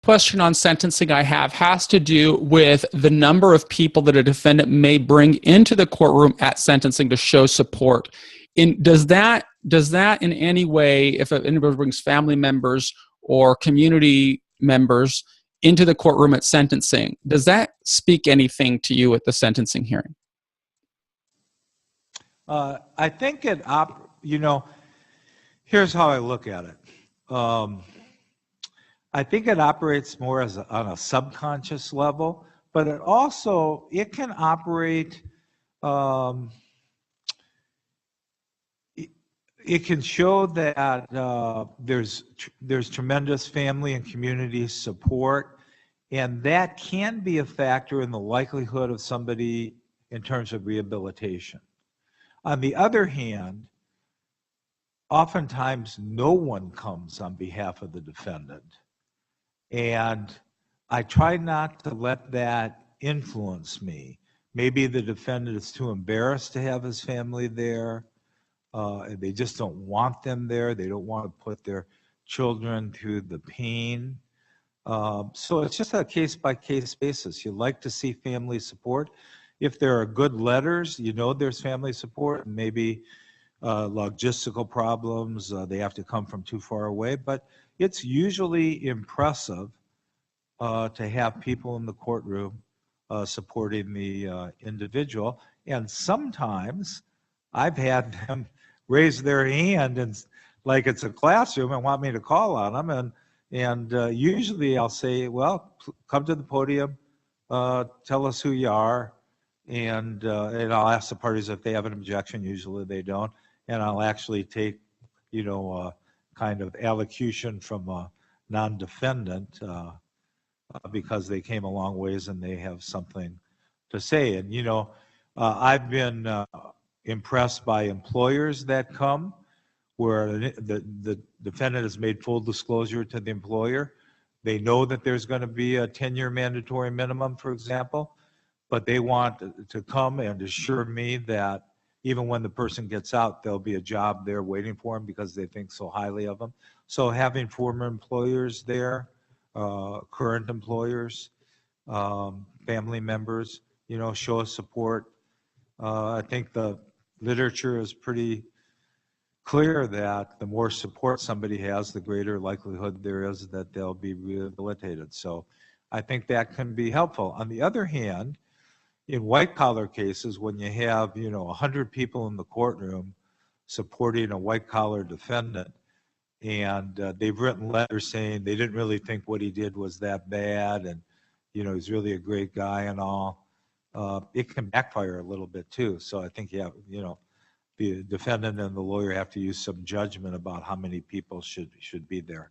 question on sentencing I have has to do with the number of people that a defendant may bring into the courtroom at sentencing to show support. Does that in any way, if an individual brings family members or community members into the courtroom at sentencing, does that speak anything to you at the sentencing hearing? I think here's how I look at it. I think it operates more on a subconscious level, but it can operate, it can show that there's tremendous family and community support, and that can be a factor in the likelihood of somebody in terms of rehabilitation. On the other hand, oftentimes no one comes on behalf of the defendant. And I try not to let that influence me. Maybe the defendant is too embarrassed to have his family there. They just don't want them there. They don't want to put their children through the pain. So it's just a case-by-case basis. You like to see family support. If there are good letters, there's family support, and maybe logistical problems, they have to come from too far away. But it's usually impressive to have people in the courtroom supporting the individual. And sometimes I've had them raise their hand and like it's a classroom and want me to call on them. And usually I'll say, well, come to the podium, tell us who you are. And I'll ask the parties if they have an objection. Usually they don't. And I'll actually take, kind of allocution from a non-defendant because they came a long ways and they have something to say. And, I've been impressed by employers that come where the defendant has made full disclosure to the employer. They know that there's going to be a 10-year mandatory minimum, for example, but they want to come and assure me that even when the person gets out, there'll be a job there waiting for them because they think so highly of them. So having former employers there, current employers, family members, show us support. I think the literature is pretty clear that the more support somebody has, the greater likelihood there is that they'll be rehabilitated. So I think that can be helpful. On the other hand, in white-collar cases, when you have, 100 people in the courtroom supporting a white-collar defendant, and they've written letters saying they didn't really think what he did was that bad, and, he's really a great guy and all, it can backfire a little bit too. So I think, the defendant and the lawyer have to use some judgment about how many people should be there.